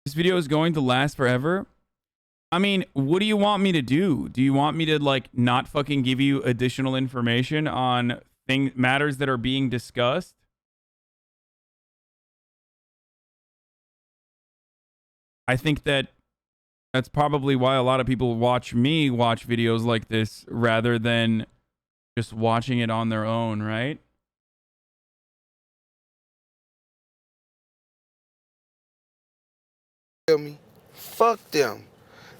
This video is going to last forever. I mean, what do you want me to do? Do you want me to like not fucking give you additional information on matters that are being discussed? I think that's probably why a lot of people watch me watch videos like this rather than just watching it on their own, right? Feel me? Fuck them.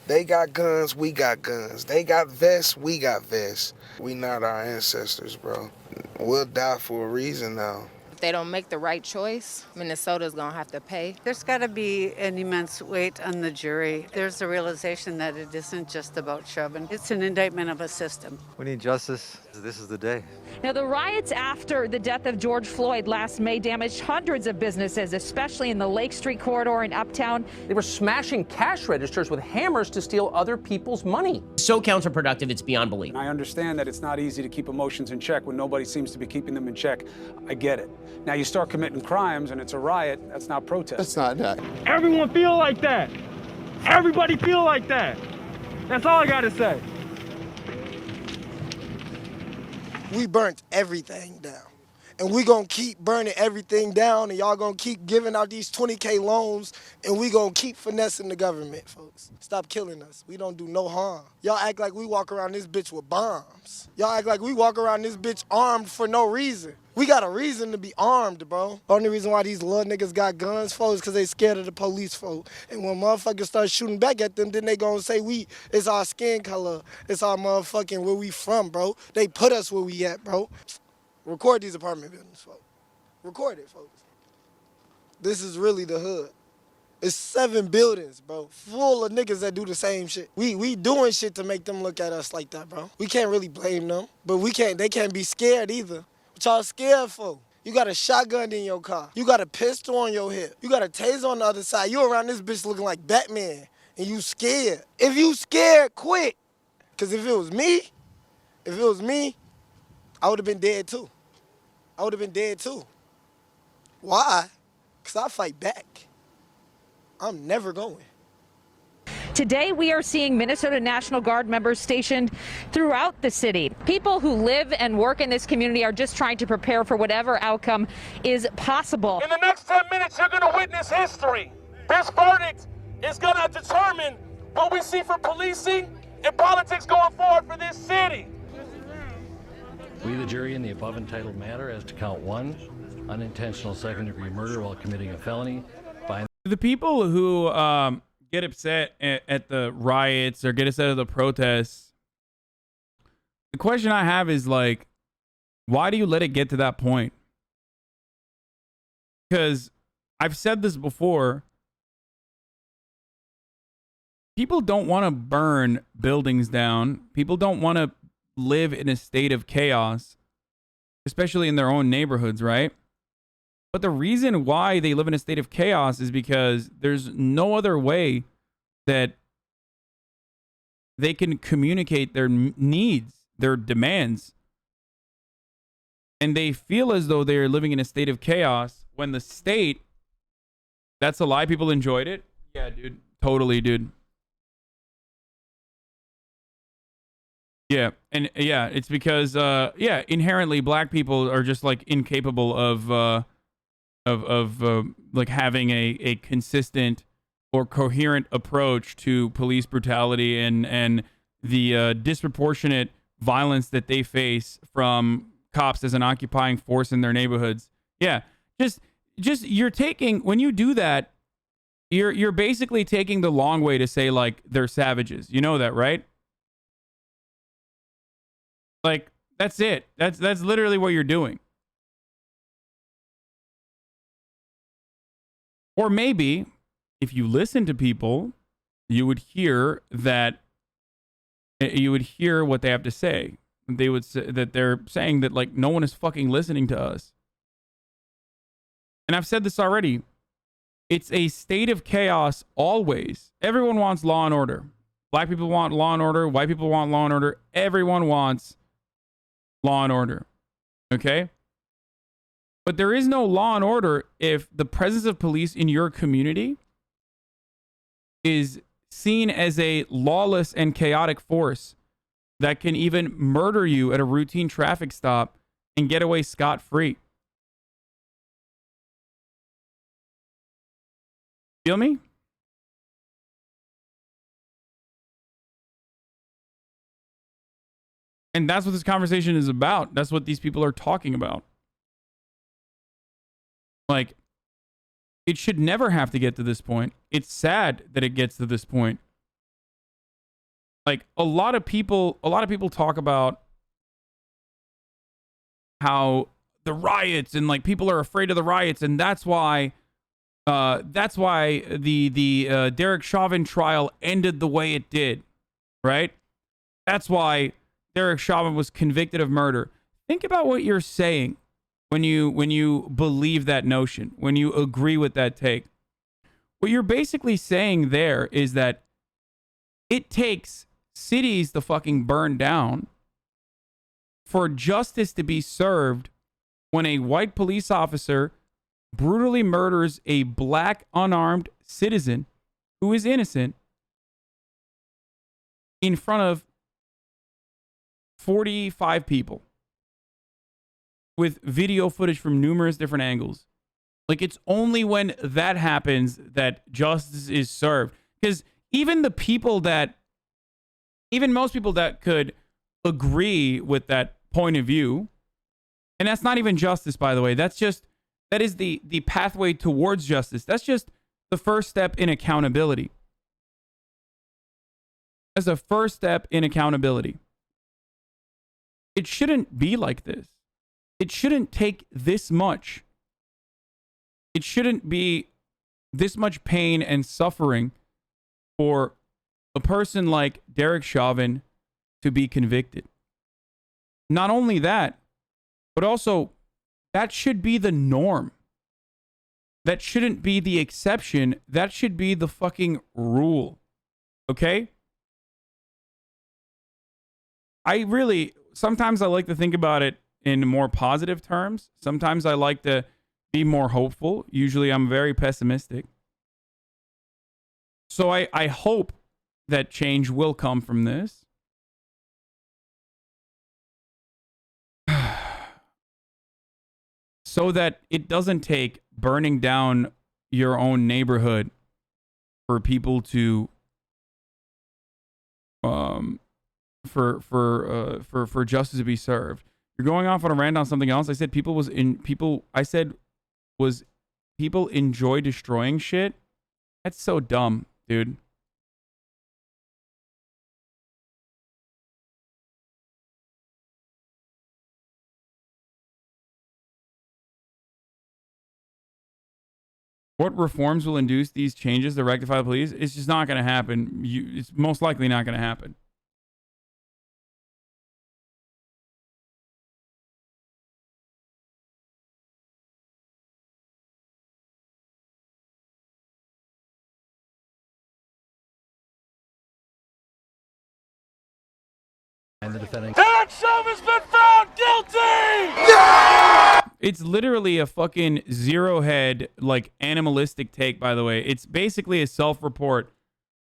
They got guns, we got guns. They got vests, we got vests. We not our ancestors, bro. We'll die for a reason now. If they don't make the right choice, Minnesota's gonna have to pay. There's got to be an immense weight on the jury. There's a realization that it isn't just about shoving. It's an indictment of a system. We need justice. This is the day. Now, the riots after the death of George Floyd last May damaged hundreds of businesses, especially in the Lake Street corridor in Uptown. They were smashing cash registers with hammers to steal other people's money. So counterproductive, it's beyond belief. I understand that it's not easy to keep emotions in check when nobody seems to be keeping them in check. I get it. Now you start committing crimes and it's a riot, that's not protest. That's not that. Everyone feel like that. Everybody feel like that. That's all I gotta say. We burnt everything down. And we gonna keep burning everything down, and y'all gonna keep giving out these 20K loans, and we gonna keep finessing the government, folks. Stop killing us. We don't do no harm. Y'all act like we walk around this bitch with bombs. Y'all act like we walk around this bitch armed for no reason. We got a reason to be armed, bro. Only reason why these little niggas got guns, folks, is because they scared of the police, folks. And when motherfuckers start shooting back at them, then they gonna say it's our skin color, it's our motherfucking where we from, bro. They put us where we at, bro. Record these apartment buildings, folks. Record it, folks. This is really the hood. It's 7 buildings, bro, full of niggas that do the same shit. We doing shit to make them look at us like that, bro. We can't really blame them, but they can't be scared either. What y'all scared for? You got a shotgun in your car. You got a pistol on your hip. You got a taser on the other side. You around this bitch looking like Batman, and you scared. If you scared, quit. Because if it was me, I would have been dead too. I would have been dead too. Why? Because I fight back. I'm never going. Today, we are seeing Minnesota National Guard members stationed throughout the city. People who live and work in this community are just trying to prepare for whatever outcome is possible. In the next 10 minutes, you're gonna witness history. This verdict is gonna determine what we see for policing and politics going forward for this city. We, the jury, in the above entitled matter as to count 1, unintentional second-degree murder while committing a felony, find The people who get upset at the riots or get upset at the protests, the question I have is like, why do you let it get to that point? Because I've said this before. People don't want to burn buildings down. People don't want to live in a state of chaos, especially in their own neighborhoods, right? But the reason why they live in a state of chaos is because there's no other way that they can communicate their needs, their demands. And they feel as though they're living in a state of chaos when the state, that's a lie. People enjoyed it. Yeah, dude. Totally, dude. Yeah, and yeah, it's because inherently black people are just like incapable of like having a consistent or coherent approach to police brutality and the disproportionate violence that they face from cops as an occupying force in their neighborhoods. Yeah, just you're taking, when you do that, you're basically taking the long way to say like they're savages. You know that, right? Like, that's it. That's literally what you're doing. Or maybe, if you listen to people, you would hear that, you would hear what they have to say. They would say that they're saying that, like, no one is fucking listening to us. And I've said this already. It's a state of chaos always. Everyone wants law and order. Black people want law and order. White people want law and order. Everyone wants law and order. Okay? But there is no law and order if the presence of police in your community is seen as a lawless and chaotic force that can even murder you at a routine traffic stop and get away scot-free. Feel me? And that's what this conversation is about. That's what these people are talking about. Like, it should never have to get to this point. It's sad that it gets to this point. Like, a lot of people talk about how the riots and like people are afraid of the riots, and that's why the Derek Chauvin trial ended the way it did, right? That's why Derek Chauvin was convicted of murder. Think about what you're saying when you believe that notion, when you agree with that take. What you're basically saying there is that it takes cities to fucking burn down for justice to be served when a white police officer brutally murders a black unarmed citizen who is innocent in front of 45 people with video footage from numerous different angles. Like, it's only when that happens that justice is served. Because even most people that could agree with that point of view, and that's not even justice, by the way, that is the pathway towards justice. That's just the first step in accountability. As a first step in accountability. It shouldn't be like this. It shouldn't take this much. It shouldn't be this much pain and suffering for a person like Derek Chauvin to be convicted. Not only that, but also that should be the norm. That shouldn't be the exception. That should be the fucking rule. Okay? Sometimes I like to think about it in more positive terms. Sometimes I like to be more hopeful. Usually I'm very pessimistic. So I hope that change will come from this. So that it doesn't take burning down your own neighborhood for people to for justice to be served. You're going off on a rant on something else. I said people enjoy destroying shit. That's so dumb, dude. What reforms will induce these changes to rectify the police? It's just not going to happen. It's most likely not going to happen. And the defendant. Derek Chauvin's been found guilty! Yeah! It's literally a fucking zero head, like animalistic take, by the way. It's basically a self-report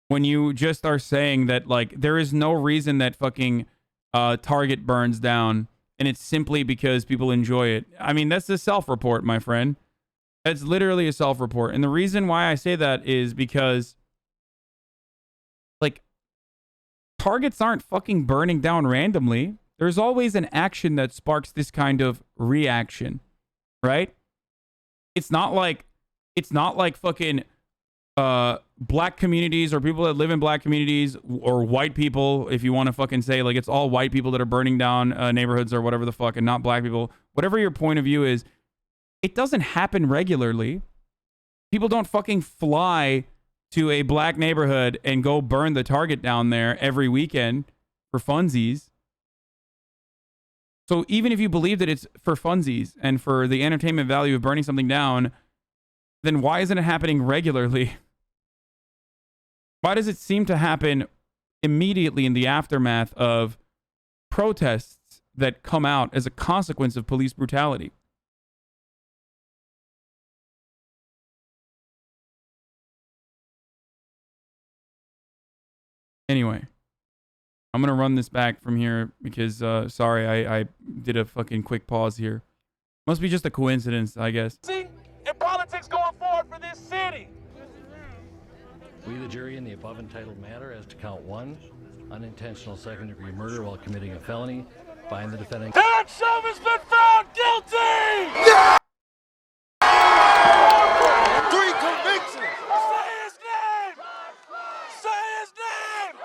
when you just are saying that, like, there is no reason that fucking Target burns down, and it's simply because people enjoy it. I mean, that's a self-report, my friend. That's literally a self-report. And the reason why I say that is because, like, Targets aren't fucking burning down randomly. There's always an action that sparks this kind of reaction, right? It's not like fucking black communities or people that live in black communities or white people, if you want to fucking say like it's all white people that are burning down neighborhoods or whatever the fuck, and not black people. Whatever your point of view is, it doesn't happen regularly. People don't fucking fly to a black neighborhood and go burn the Target down there every weekend for funsies. So even if you believe that it's for funsies and for the entertainment value of burning something down, then why isn't it happening regularly? Why does it seem to happen immediately in the aftermath of protests that come out as a consequence of police brutality? Anyway, I'm going to run this back from here because, sorry, I did a fucking quick pause here. Must be just a coincidence, I guess. See, and politics going forward for this city. We, the jury, in the above entitled matter as to count 1, unintentional second-degree murder while committing a felony, find the defendant. Derek Chauvin's been found guilty! 3 convictions. Say his name! Say his name!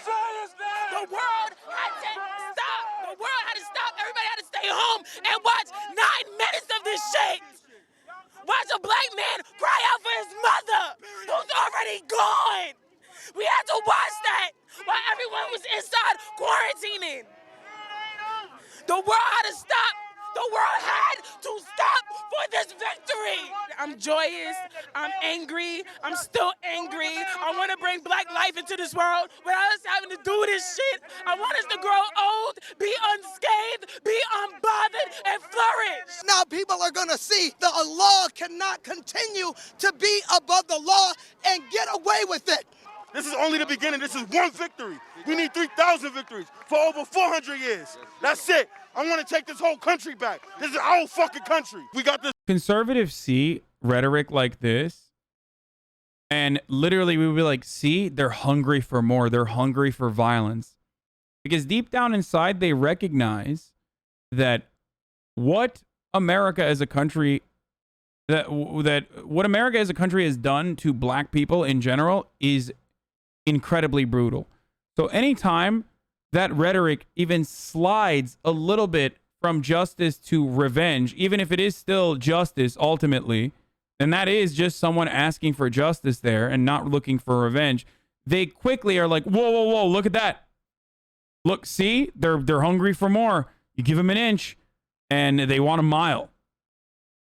Say his name! The world had to stop. The world had to stop. Everybody had to stay home and watch 9 minutes of this shit. Watch a black man cry out for his mother, who's already gone. We had to watch that while everyone was inside quarantining. The world had to stop. The world had to stop for this victory. I'm joyous. I'm angry. I'm still angry. I want to bring black life into this world without us having to do this shit. I want us to grow old, be unscathed, be unbothered, and flourish. Now people are going to see that a law cannot continue to be above the law and get away with it. This is only the beginning. This is one victory. We need 3,000 victories for over 400 years. That's it. I want to take this whole country back. This is our fucking country. We got this. Conservatives see rhetoric like this, and literally we would be like, see, they're hungry for more. They're hungry for violence. Because deep down inside, they recognize that what America as a country, that what America as a country has done to black people in general is incredibly brutal. So anytime that rhetoric even slides a little bit from justice to revenge, even if it is still justice ultimately, and that is just someone asking for justice there and not looking for revenge, they quickly are like, whoa, whoa, whoa, look at that. Look, see, they're hungry for more. You give them an inch and they want a mile,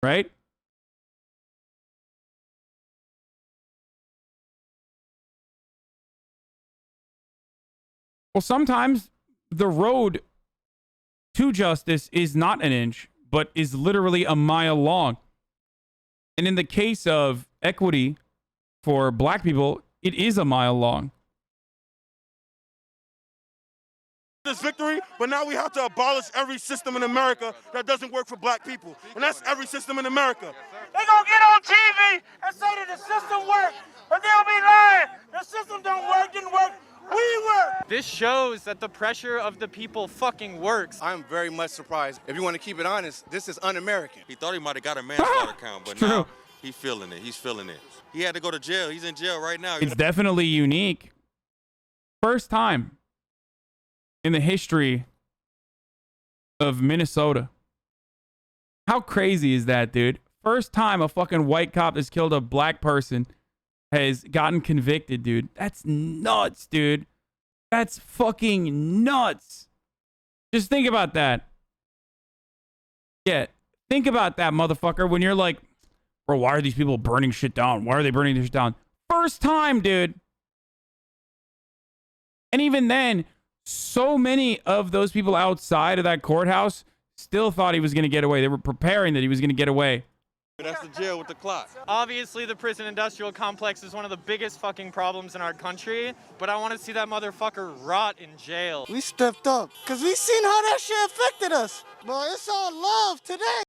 right? Well, sometimes the road to justice is not an inch, but is literally a mile long. And in the case of equity for black people, it is a mile long. This victory, but now we have to abolish every system in America that doesn't work for black people. And that's every system in America. They gonna get on TV and say that the system worked, but they'll be lying. The system don't work, didn't work. We work. This shows that the pressure of the people fucking works. I'm very much surprised. If you want to keep it honest, this is un-American. He thought he might have got a manslaughter count, but now he's feeling it. He's feeling it. He had to go to jail. He's in jail right now. It's definitely unique. First time in the history of Minnesota. How crazy is that, dude? First time a fucking white cop has killed a black person has gotten convicted, dude. That's nuts, dude. That's fucking nuts. Just think about that. Yeah, think about that, motherfucker, when you're like, bro, why are these people burning shit down? Why are they burning this shit down? First time, dude. And even then, so many of those people outside of that courthouse still thought he was going to get away. They were preparing that he was going to get away. That's the jail with the clock. Obviously, the prison industrial complex is one of the biggest fucking problems in our country, but I want to see that motherfucker rot in jail. We stepped up because we seen how that shit affected us. Bro, it's all love today.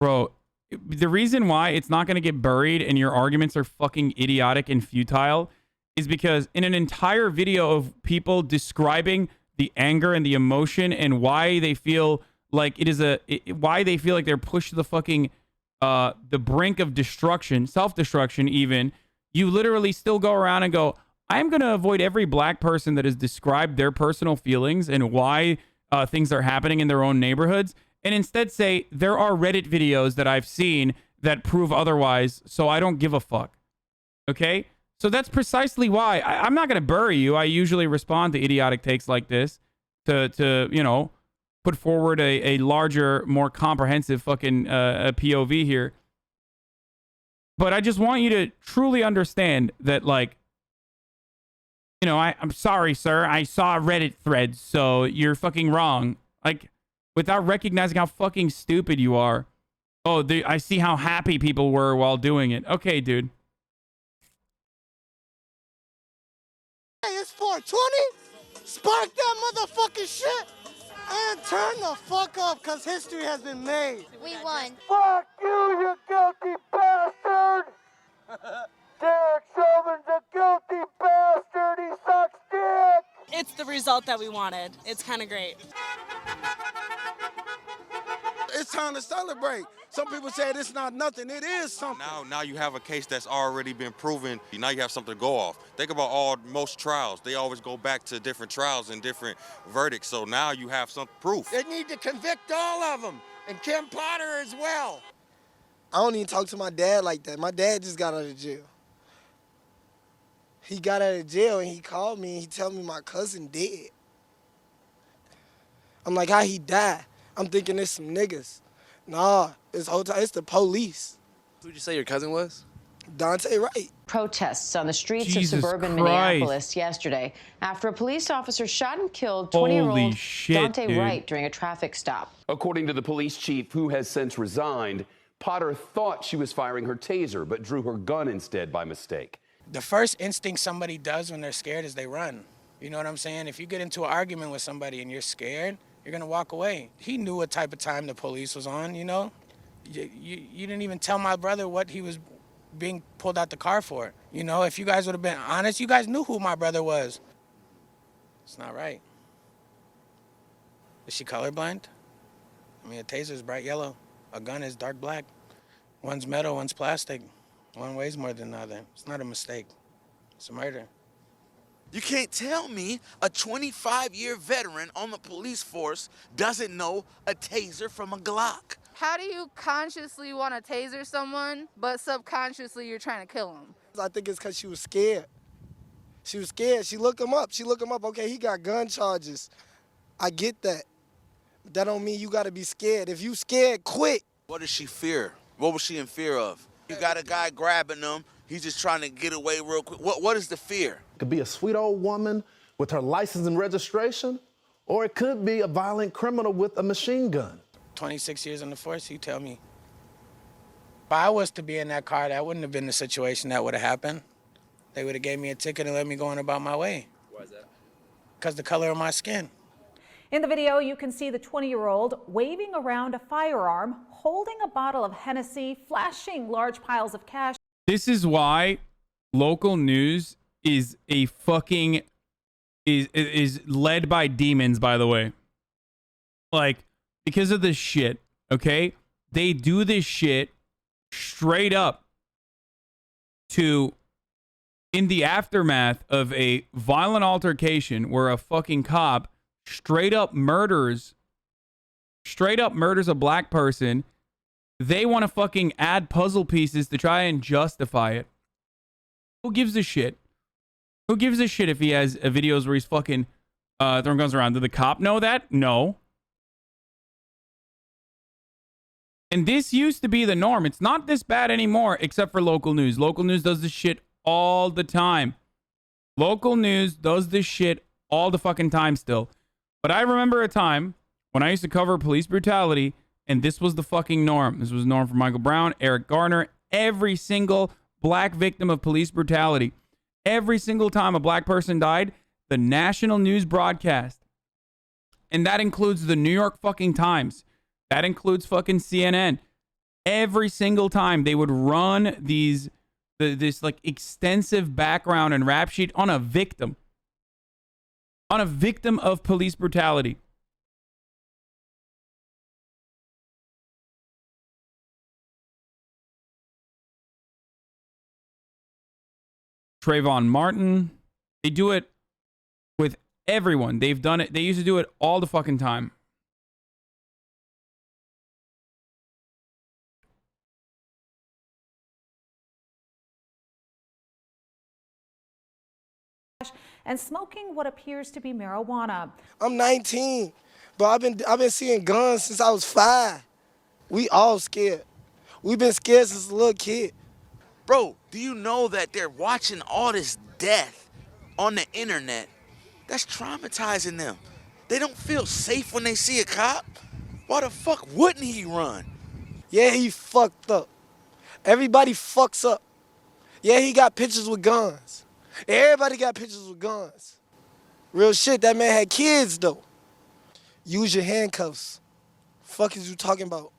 Bro, the reason why it's not going to get buried and your arguments are fucking idiotic and futile is because in an entire video of people describing the anger and the emotion and why they feel like why they feel like they're pushed to the fucking the brink of destruction, self-destruction even, you literally still go around and go, I'm going to avoid every black person that has described their personal feelings and why things are happening in their own neighborhoods, and instead say, there are Reddit videos that I've seen that prove otherwise, so I don't give a fuck. Okay? So that's precisely why I'm not going to bury you. I usually respond to idiotic takes like this to you know, put forward a larger, more comprehensive fucking POV here. But I just want you to truly understand that, like, you know, I'm sorry, sir. I saw a Reddit thread, so you're fucking wrong. Like, without recognizing how fucking stupid you are. Oh, I see how happy people were while doing it. Okay, dude. Hey, 420? Spark that motherfucking shit and turn the fuck up, because history has been made. We won. Fuck you, you guilty bastard! Derek Chauvin's a guilty bastard. He sucks dick. It's the result that we wanted. It's kind of great. It's time to celebrate. Some people say it's not nothing. It is something. Now you have a case that's already been proven. Now you have something to go off. Think about most trials. They always go back to different trials and different verdicts. So now you have some proof. They need to convict all of them, and Kim Potter as well. I don't even talk to my dad like that. My dad just got out of jail. He got out of jail and he called me and he told me my cousin dead. I'm like, how he died? I'm thinking it's some niggas. Nah, it's the police. Who'd you say your cousin was? Dante Wright. Protests on the streets Jesus of suburban Christ. Minneapolis yesterday after a police officer shot and killed 20-year-old Dante dude. Wright during a traffic stop. According to the police chief, who has since resigned, Potter thought she was firing her taser, but drew her gun instead by mistake. The first instinct somebody does when they're scared is they run. You know what I'm saying? If you get into an argument with somebody and you're scared, you're gonna walk away. He knew what type of time the police was on, you know? You didn't even tell my brother what he was being pulled out the car for. You know, if you guys would have been honest, you guys knew who my brother was. It's not right. Is she colorblind? I mean, a taser is bright yellow. A gun is dark black. One's metal, one's plastic. One weighs more than the other. It's not a mistake. It's a murder. You can't tell me a 25-year veteran on the police force doesn't know a taser from a Glock. How do you consciously want to taser someone, but subconsciously you're trying to kill him? I think it's because she was scared. She was scared. She looked him up. Okay, he got gun charges. I get that. But that don't mean you got to be scared. If you scared, quit. What does she fear? What was she in fear of? You got a guy grabbing them. He's just trying to get away real quick. What is the fear? It could be a sweet old woman with her license and registration, or it could be a violent criminal with a machine gun. 26 years on the force, you tell me. If I was to be in that car, that wouldn't have been the situation that would have happened. They would have gave me a ticket and let me go on about my way. Why is that? Because the color of my skin. In the video, you can see the 20-year-old waving around a firearm, holding a bottle of Hennessy, flashing large piles of cash. This is why local news is a fucking is led by demons, by the way. Like, because of this shit, okay? They do this shit straight up to in the aftermath of a violent altercation where a fucking cop straight up murders a black person. They want to fucking add puzzle pieces to try and justify it. Who gives a shit? Who gives a shit if he has videos where he's fucking throwing guns around? Did the cop know that? No. And this used to be the norm. It's not this bad anymore, except for local news. Local news does this shit all the time. Local news does this shit all the fucking time still. But I remember a time when I used to cover police brutality, and this was the fucking norm. This was the norm for Michael Brown, Eric Garner, every single black victim of police brutality. Every single time a black person died, the national news broadcast. And that includes the New York fucking Times. That includes fucking CNN. Every single time they would run this like extensive background and rap sheet on a victim. On a victim of police brutality. Trayvon Martin. They do it with everyone. They've done it. They used to do it all the fucking time. And smoking what appears to be marijuana. I'm 19, but I've been seeing guns since I was 5. We all scared. We've been scared since a little kid. Bro, do you know that they're watching all this death on the internet? That's traumatizing them. They don't feel safe when they see a cop. Why the fuck wouldn't he run? Yeah, he fucked up. Everybody fucks up. Yeah, he got pictures with guns. Everybody got pictures with guns. Real shit, that man had kids though. Use your handcuffs. Fuck is you talking about?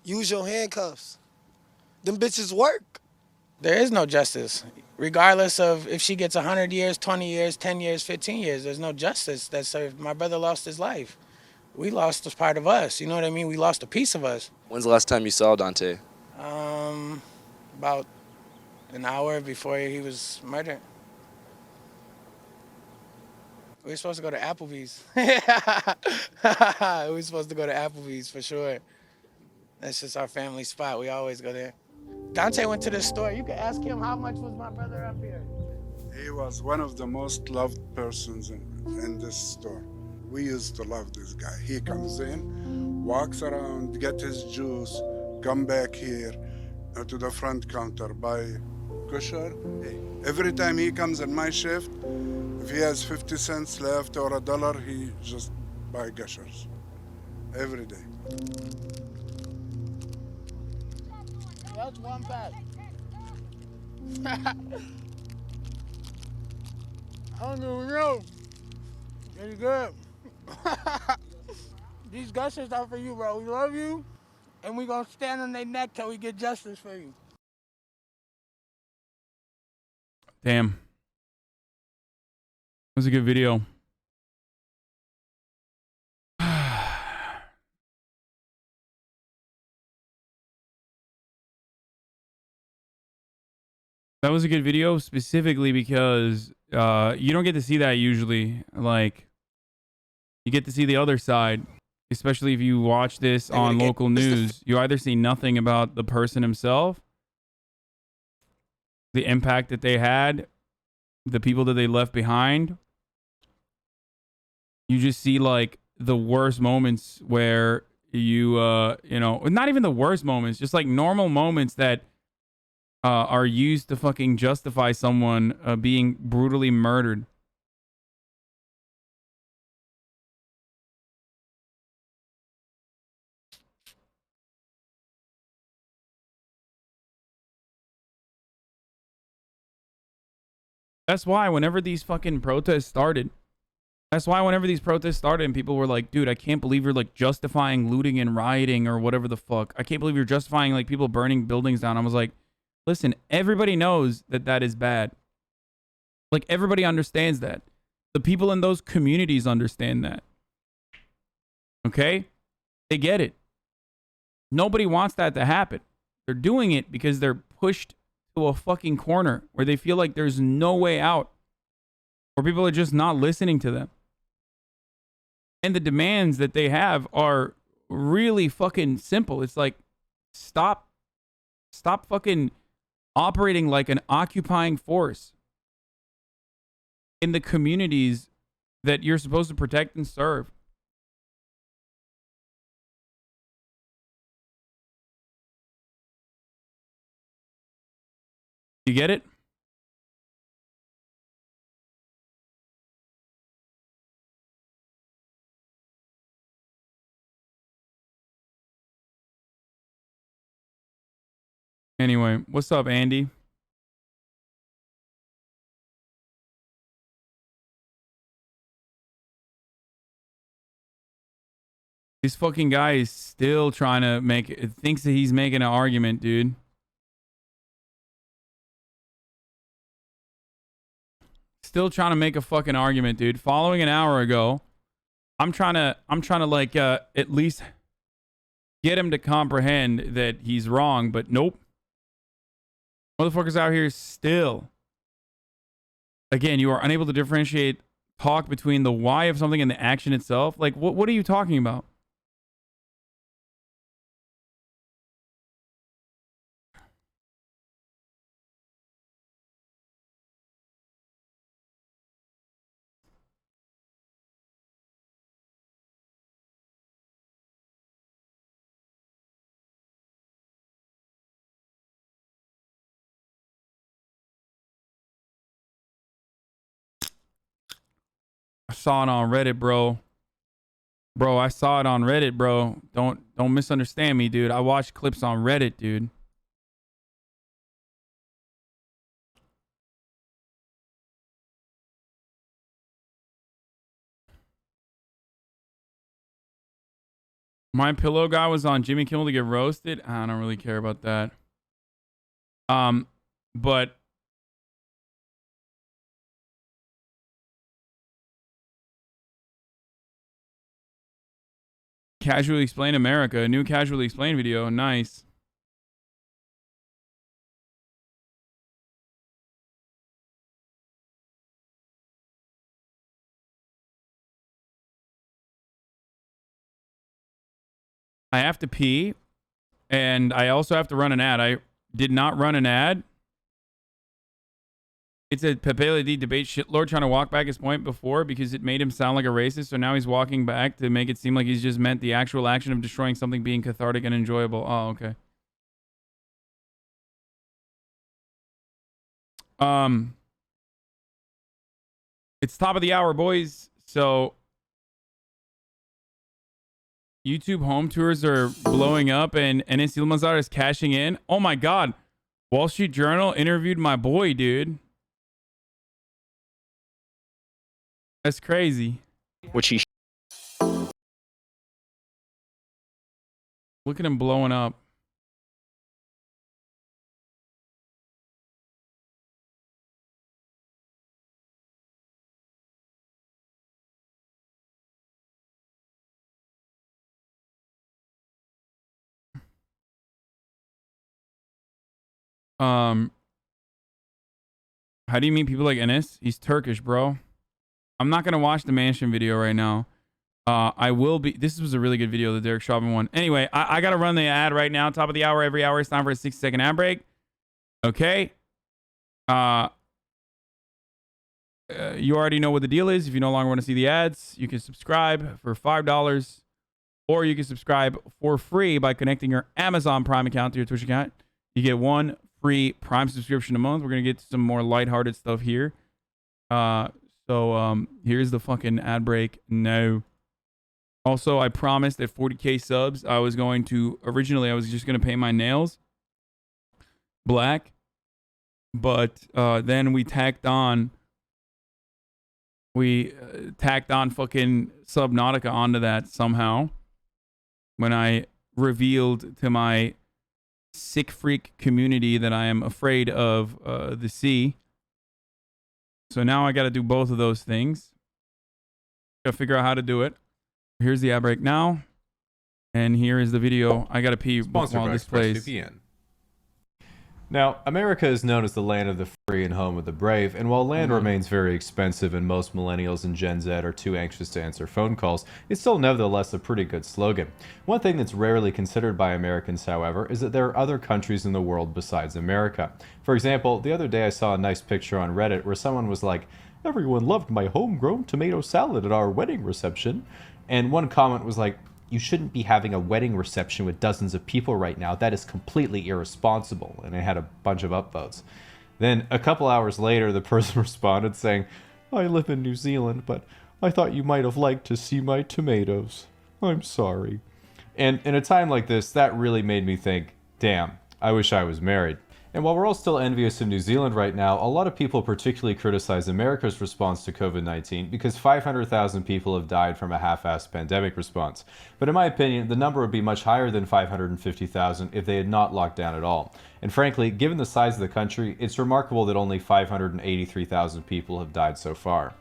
Use your handcuffs. Them bitches work. There is no justice. Regardless of if she gets 100 years, 20 years, 10 years, 15 years, there's no justice that served. My brother lost his life. We lost a part of us, you know what I mean? We lost a piece of us. When's the last time you saw Dante? About an hour before he was murdered. We were supposed to go to Applebee's. We were supposed to go to Applebee's for sure. That's just our family spot. We always go there. Dante went to the store. You can ask him how much was my brother up here. He was one of the most loved persons in this store. We used to love this guy. He comes in, walks around, get his juice, come back here to the front counter, buy kosher. Every time he comes in my shift, if he has 50 cents left or $1, he just buy gushers. Every day. That's one pack. I don't even know. Pretty good. These gushers are for you, bro. We love you, and we gonna stand on their neck till we get justice for you. Damn. That was a good video. That was a good video specifically because you don't get to see that usually. Like, you get to see the other side, especially if you watch this on local news. You either see nothing about the person himself, the impact that they had, the people that they left behind. You just see like the worst moments where you know, not even the worst moments, just like normal moments that are used to fucking justify someone being brutally murdered. That's why whenever these fucking protests started, and people were like, dude, I can't believe you're like justifying looting and rioting or whatever the fuck. I can't believe you're justifying like people burning buildings down. I was like, listen, everybody knows that that is bad. Like, everybody understands that. The people in those communities understand that. Okay? They get it. Nobody wants that to happen. They're doing it because they're pushed to a fucking corner where they feel like there's no way out, where people are just not listening to them. And the demands that they have are really fucking simple. It's like, stop fucking operating like an occupying force in the communities that you're supposed to protect and serve. You get it? Anyway, what's up, Andy? This fucking guy is still trying to thinks that he's making an argument, dude. Still trying to make a fucking argument, dude. Following an hour ago, I'm trying to like at least get him to comprehend that he's wrong, but nope. Motherfuckers out here still. Again, you are unable to differentiate talk between the why of something and the action itself. Like, what are you talking about? I saw it on Reddit, bro. Bro, I saw it on Reddit, bro. Don't misunderstand me, dude. I watched clips on Reddit, dude. My Pillow guy was on Jimmy Kimmel to get roasted. I don't really care about that. But Casually Explain America, a new Casually Explain video. Nice. I have to pee, and I also have to run an ad. I did not run an ad. It's a Pepe Le debate shitlord trying to walk back his point before because it made him sound like a racist, so now he's walking back to make it seem like he's just meant the actual action of destroying something being cathartic and enjoyable. Oh, okay. It's top of the hour, boys, so YouTube home tours are blowing up and Enes Yılmazar is cashing in. Oh my God. Wall Street Journal interviewed my boy, dude. That's crazy. Which he... Look at him blowing up. How do you meet people like Enes? He's Turkish, bro. I'm not gonna watch the mansion video right now. I will be. This was a really good video, the Derek Chauvin one. Anyway, I gotta run the ad right now. Top of the hour, every hour. It's time for a 60-second ad break. Okay. You already know what the deal is. If you no longer want to see the ads, you can subscribe for $5, or you can subscribe for free by connecting your Amazon Prime account to your Twitch account. You get one free Prime subscription a month. We're gonna get to some more lighthearted stuff here. So here's the fucking ad break. No. Also, I promised at 40K subs, I was just going to paint my nails black. But then we tacked on fucking Subnautica onto that somehow. When I revealed to my sick freak community that I am afraid of the sea. So now I got to do both of those things. Got to figure out how to do it. Here's the ad break now. And here is the video. I got to pee while this plays. Now, America is known as the land of the free and home of the brave, and while land remains very expensive and most millennials and Gen Z are too anxious to answer phone calls, it's still nevertheless a pretty good slogan. One thing that's rarely considered by Americans, however, is that there are other countries in the world besides America. For example, the other day I saw a nice picture on Reddit where someone was like, "Everyone loved my homegrown tomato salad at our wedding reception," and one comment was like, "You shouldn't be having a wedding reception with dozens of people right now. That is completely irresponsible." And it had a bunch of upvotes. Then a couple hours later, the person responded saying, "I live in New Zealand, but I thought you might have liked to see my tomatoes. I'm sorry." And in a time like this, that really made me think, damn, I wish I was married. And while we're all still envious of New Zealand right now, a lot of people particularly criticize America's response to COVID-19 because 500,000 people have died from a half-assed pandemic response. But in my opinion, the number would be much higher than 550,000 if they had not locked down at all. And frankly, given the size of the country, it's remarkable that only 583,000 people have died so far.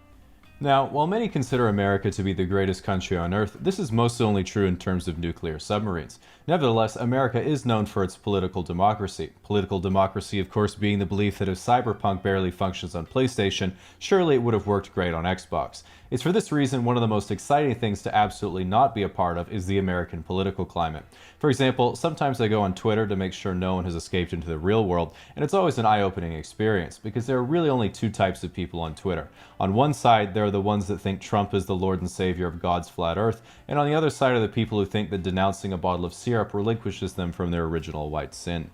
Now, while many consider America to be the greatest country on Earth, this is mostly only true in terms of nuclear submarines. Nevertheless, America is known for its political democracy. Political democracy, of course, being the belief that if Cyberpunk barely functions on PlayStation, surely it would have worked great on Xbox. It's for this reason one of the most exciting things to absolutely not be a part of is the American political climate. For example, sometimes I go on Twitter to make sure no one has escaped into the real world, and it's always an eye-opening experience, because there are really only two types of people on Twitter. On one side, there are the ones that think Trump is the Lord and Savior of God's flat earth, and on the other side are the people who think that denouncing a bottle of syrup relinquishes them from their original white sin.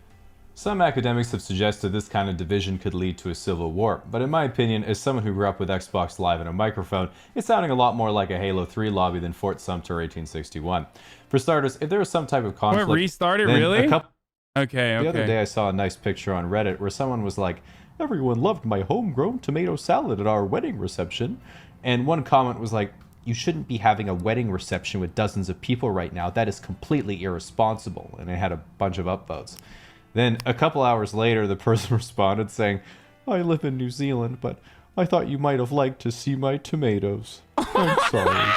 Some academics have suggested this kind of division could lead to a civil war, but in my opinion, as someone who grew up with Xbox Live and a microphone, it's sounding a lot more like a Halo 3 lobby than Fort Sumter 1861. For starters, if there was some type of conflict... What, restarted, really? Okay. The other day I saw a nice picture on Reddit where someone was like, "Everyone loved my homegrown tomato salad at our wedding reception," and one comment was like, You shouldn't be having a wedding reception with dozens of people right now. That is completely irresponsible. And it had a bunch of upvotes. Then a couple hours later, the person responded saying, I live in New Zealand, but I thought you might have liked to see my tomatoes. I'm sorry.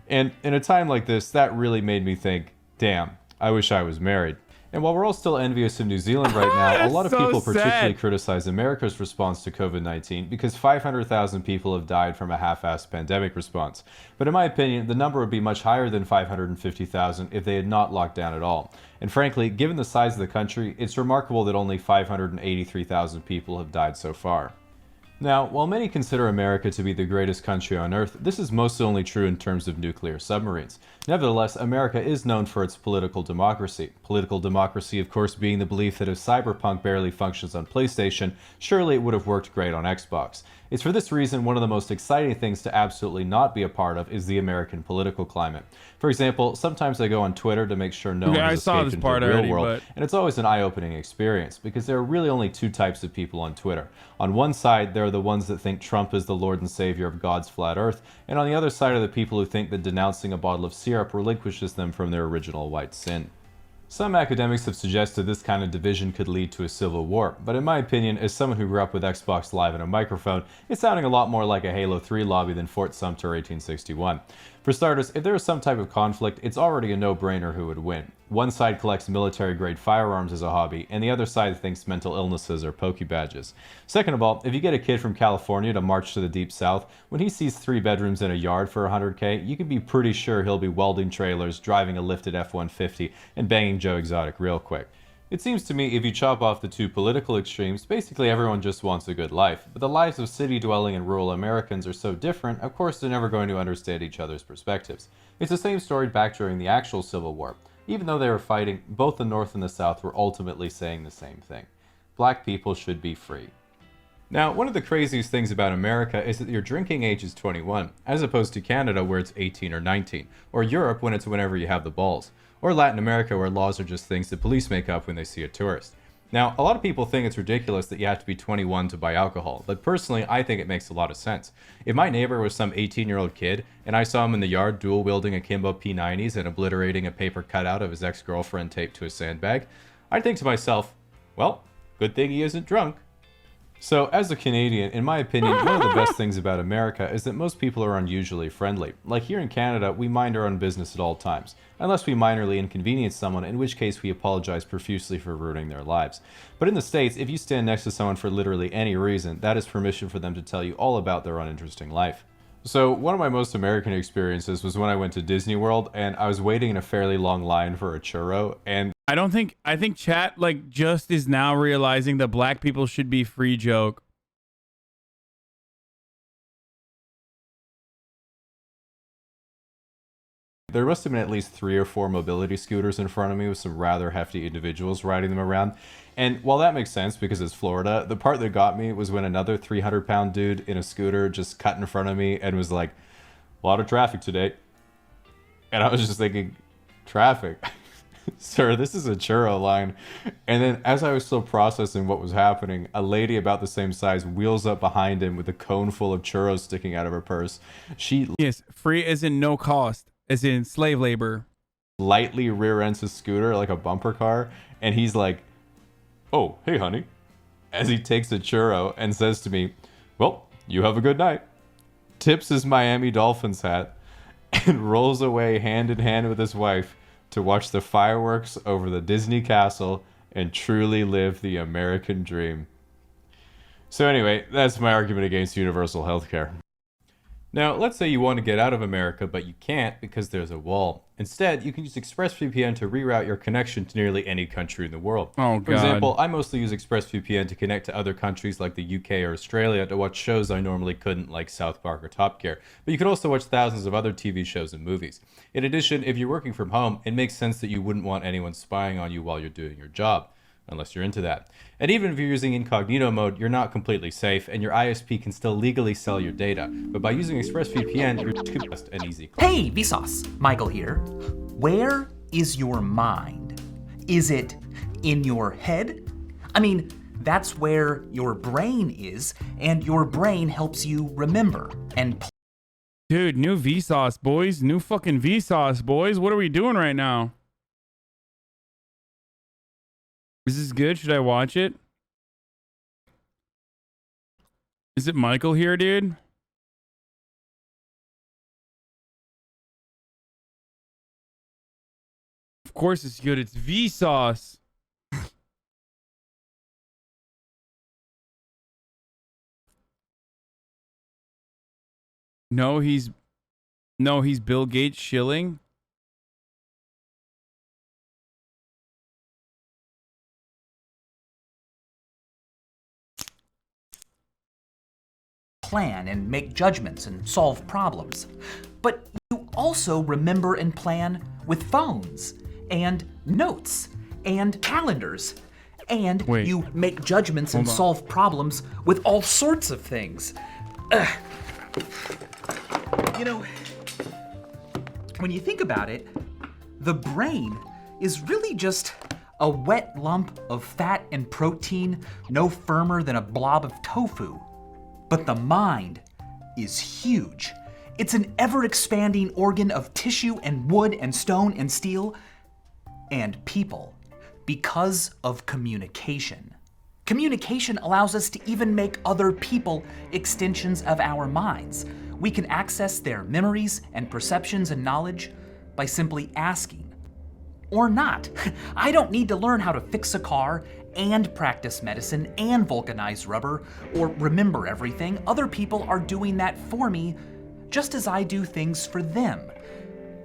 And in a time like this, that really made me think, damn, I wish I was married. And while we're all still envious of New Zealand right now, a lot of people particularly criticize America's response to COVID-19 because 500,000 people have died from a half-assed pandemic response. But in my opinion, the number would be much higher than 550,000 if they had not locked down at all. And frankly, given the size of the country, it's remarkable that only 583,000 people have died so far. Now, while many consider America to be the greatest country on Earth, this is mostly only true in terms of nuclear submarines. Nevertheless, America is known for its political democracy. Political democracy, of course, being the belief that if Cyberpunk barely functions on PlayStation, surely it would have worked great on Xbox. It's for this reason one of the most exciting things to absolutely not be a part of is the American political climate. For example, sometimes I go on Twitter to make sure no one has escaped into the real world, and it's always an eye-opening experience, because there are really only two types of people on Twitter. On one side, there are the ones that think Trump is the Lord and Savior of God's flat earth, and on the other side are the people who think that denouncing a bottle of syrup relinquishes them from their original white sin. Some academics have suggested this kind of division could lead to a civil war, but in my opinion, as someone who grew up with Xbox Live and a microphone, it's sounding a lot more like a Halo 3 lobby than Fort Sumter 1861. For starters, if there is some type of conflict, it's already a no-brainer who would win. One side collects military-grade firearms as a hobby, and the other side thinks mental illnesses are Poke badges. Second of all, if you get a kid from California to march to the Deep South, when he sees 3 bedrooms in a yard for $100K, you can be pretty sure he'll be welding trailers, driving a lifted F-150, and banging Joe Exotic real quick. It seems to me if you chop off the two political extremes, basically everyone just wants a good life. But the lives of city-dwelling and rural Americans are so different, of course they're never going to understand each other's perspectives. It's the same story back during the actual Civil War. Even though they were fighting, both the North and the South were ultimately saying the same thing. Black people should be free. Now, one of the craziest things about America is that your drinking age is 21, as opposed to Canada where it's 18 or 19, or Europe when it's whenever you have the balls, or Latin America where laws are just things the police make up when they see a tourist. Now, a lot of people think it's ridiculous that you have to be 21 to buy alcohol, but personally, I think it makes a lot of sense. If my neighbor was some 18-year-old kid, and I saw him in the yard dual-wielding akimbo P90s and obliterating a paper cutout of his ex-girlfriend taped to a sandbag, I'd think to myself, well, good thing he isn't drunk. So, as a Canadian, in my opinion, one of the best things about America is that most people are unusually friendly. Like here in Canada, we mind our own business at all times, unless we minorly inconvenience someone, in which case we apologize profusely for ruining their lives. But in the States, if you stand next to someone for literally any reason, that is permission for them to tell you all about their uninteresting life. So, one of my most American experiences was when I went to Disney World, and I was waiting in a fairly long line for a churro, and I think chat just is now realizing that black people should be free joke. There must have been at least 3 or 4 mobility scooters in front of me with some rather hefty individuals riding them around. And while that makes sense because it's Florida, the part that got me was when another 300-pound dude in a scooter just cut in front of me and was like, a lot of traffic today. And I was just thinking, traffic? Sir, this is a churro line. And then as I was still processing what was happening, a lady about the same size wheels up behind him with a cone full of churros sticking out of her purse. Yes, free as in no cost, as in slave labor. Lightly rear ends his scooter like a bumper car, and he's like, oh, hey honey, as he takes a churro and says to me, well, you have a good night, tips his Miami Dolphins hat, and rolls away hand in hand with his wife to watch the fireworks over the Disney castle and truly live the American dream. So anyway, that's my argument against universal healthcare. Now, let's say you want to get out of America, but you can't because there's a wall. Instead, you can use ExpressVPN to reroute your connection to nearly any country in the world. Oh, God. For example, I mostly use ExpressVPN to connect to other countries like the UK or Australia to watch shows I normally couldn't, like South Park or Top Gear. But you can also watch thousands of other TV shows and movies. In addition, if you're working from home, it makes sense that you wouldn't want anyone spying on you while you're doing your job. Unless you're into that. And even if you're using incognito mode, you're not completely safe, and your ISP can still legally sell your data. But by using ExpressVPN, you're just an easy. Hey, Vsauce! Michael here. Where is your mind? Is it in your head? I mean, that's where your brain is, and your brain helps you remember and Dude, new Vsauce, boys. New fucking Vsauce, boys. What are we doing right now? Is this good? Should I watch it? Is it Michael here, dude? Of course it's good. It's Vsauce. No, he's Bill Gates shilling. Plan and make judgments and solve problems. But you also remember and plan with phones and notes and calendars. And you make judgments and solve problems with all sorts of things. You know, when you think about it, the brain is really just a wet lump of fat and protein no firmer than a blob of tofu. But the mind is huge. It's an ever-expanding organ of tissue and wood and stone and steel and people because of communication. Communication allows us to even make other people extensions of our minds. We can access their memories and perceptions and knowledge by simply asking. Or not. I don't need to learn how to fix a car and practice medicine and vulcanize rubber or remember everything. Other people are doing that for me just as I do things for them.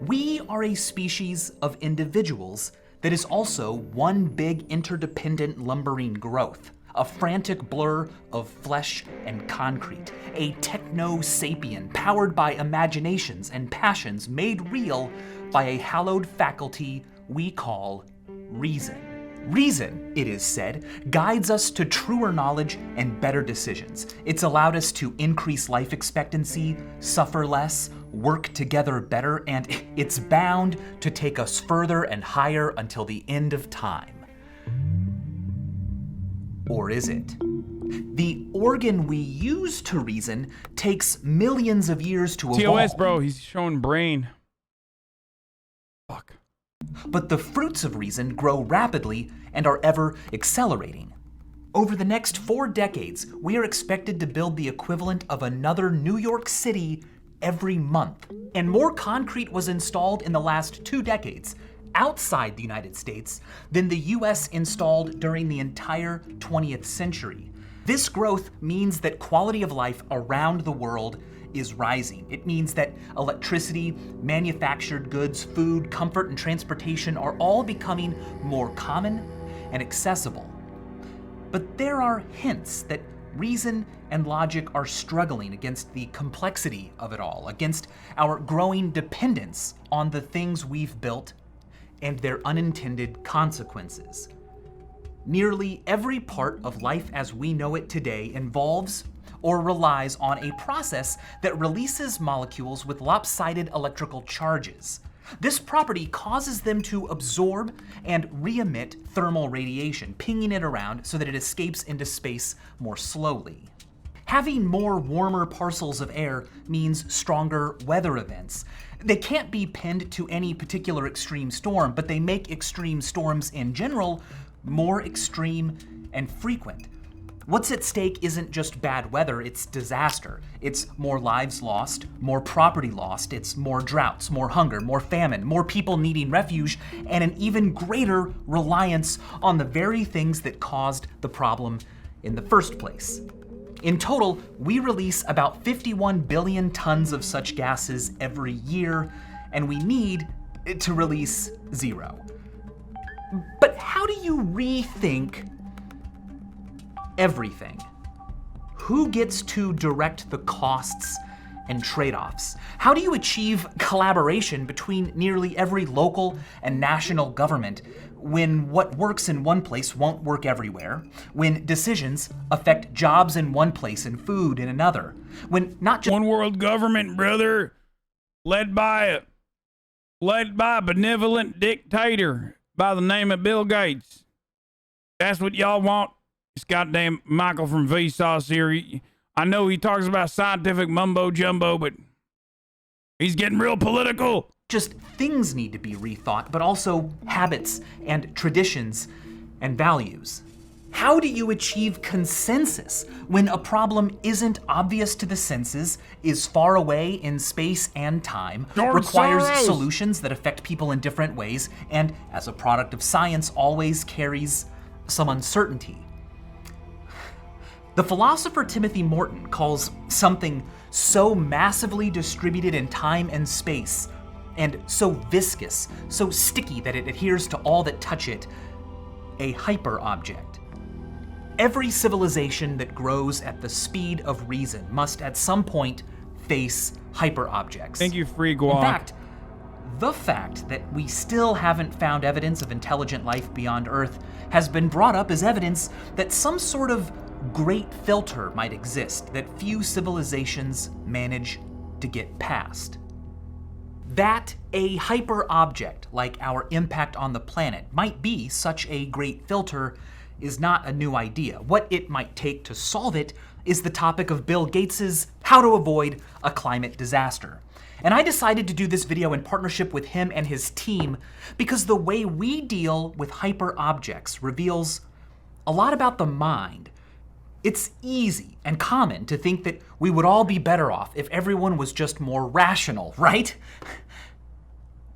We are a species of individuals that is also one big interdependent lumbering growth, a frantic blur of flesh and concrete, a techno-sapien powered by imaginations and passions made real by a hallowed faculty we call reason. Reason, it is said, guides us to truer knowledge and better decisions. It's allowed us to increase life expectancy, suffer less, work together better, and it's bound to take us further and higher until the end of time. Or is it? The organ we use to reason takes millions of years to evolve. TOS, bro, he's showing brain. Fuck. But the fruits of reason grow rapidly and are ever accelerating. Over the next 4 decades, we are expected to build the equivalent of another New York City every month. And more concrete was installed in the last 2 decades outside the United States than the US installed during the entire 20th century. This growth means that quality of life around the world is rising. It means that electricity, manufactured goods, food, comfort, and transportation are all becoming more common and accessible. But there are hints that reason and logic are struggling against the complexity of it all, against our growing dependence on the things we've built and their unintended consequences. Nearly every part of life as we know it today involves or relies on a process that releases molecules with lopsided electrical charges. This property causes them to absorb and re-emit thermal radiation, pinging it around so that it escapes into space more slowly. Having more warmer parcels of air means stronger weather events. They can't be pinned to any particular extreme storm, but they make extreme storms in general more extreme and frequent. What's at stake isn't just bad weather, it's disaster. It's more lives lost, more property lost, it's more droughts, more hunger, more famine, more people needing refuge, and an even greater reliance on the very things that caused the problem in the first place. In total, we release about 51 billion tons of such gases every year, and we need to release 0. But how do you rethink everything? Who gets to direct the costs and trade-offs? How do you achieve collaboration between nearly every local and national government when what works in one place won't work everywhere, when decisions affect jobs in one place and food in another, when not just one world government, brother, led by a benevolent dictator by the name of Bill Gates. That's what y'all want? This goddamn Michael from Vsauce here. I know he talks about scientific mumbo jumbo, but He's getting real political. Just things need to be rethought, but also habits and traditions and values. How do you achieve consensus when a problem isn't obvious to the senses, is far away in space and time, requires solutions that affect people in different ways, and as a product of science always carries some uncertainty? The philosopher Timothy Morton calls something so massively distributed in time and space, and so viscous, so sticky that it adheres to all that touch it, a hyper-object. Every civilization that grows at the speed of reason must at some point face hyper-objects. Thank you, Free Guac. In fact, the fact that we still haven't found evidence of intelligent life beyond Earth has been brought up as evidence that some sort of great filter might exist that few civilizations manage to get past. That a hyper-object like our impact on the planet might be such a great filter is not a new idea. What it might take to solve it is the topic of Bill Gates's How to Avoid a Climate Disaster. And I decided to do this video in partnership with him and his team because the way we deal with hyper-objects reveals a lot about the mind. It's easy and common to think that we would all be better off if everyone was just more rational, right?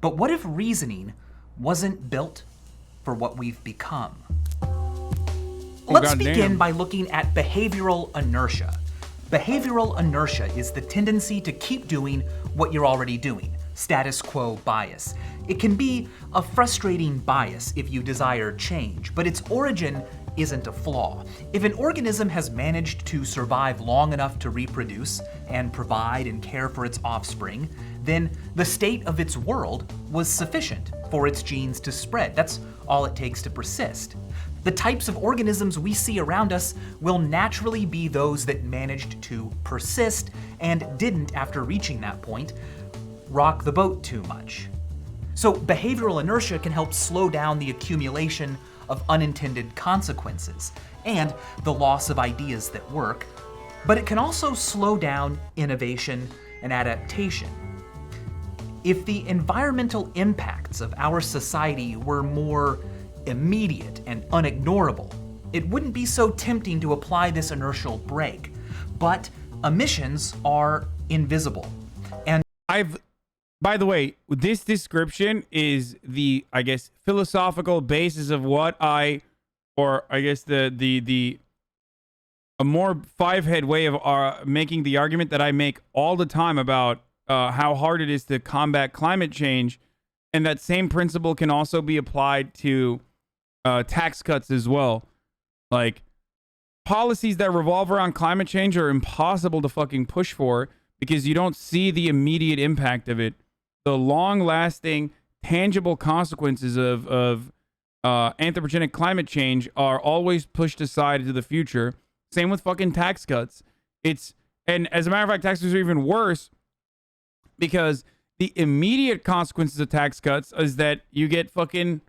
But what if reasoning wasn't built for what we've become? Let's begin by looking at behavioral inertia. Behavioral inertia is the tendency to keep doing what you're already doing, status quo bias. It can be a frustrating bias if you desire change, but its origin isn't a flaw. If an organism has managed to survive long enough to reproduce and provide and care for its offspring, then the state of its world was sufficient for its genes to spread. That's all it takes to persist. The types of organisms we see around us will naturally be those that managed to persist and didn't, after reaching that point, rock the boat too much. So behavioral inertia can help slow down the accumulation of unintended consequences and the loss of ideas that work, but it can also slow down innovation and adaptation. If the environmental impacts of our society were more immediate and unignorable, it wouldn't be so tempting to apply this inertial brake. But emissions are invisible. And by the way, this description is the, I guess, philosophical basis of what a more five-head way of making the argument that I make all the time about how hard it is to combat climate change. And that same principle can also be applied to tax cuts as well. Like, policies that revolve around climate change are impossible to fucking push for because you don't see the immediate impact of it. The long-lasting, tangible consequences of anthropogenic climate change are always pushed aside to the future. Same with fucking tax cuts. And as a matter of fact, tax cuts are even worse because the immediate consequences of tax cuts is that you get fucking,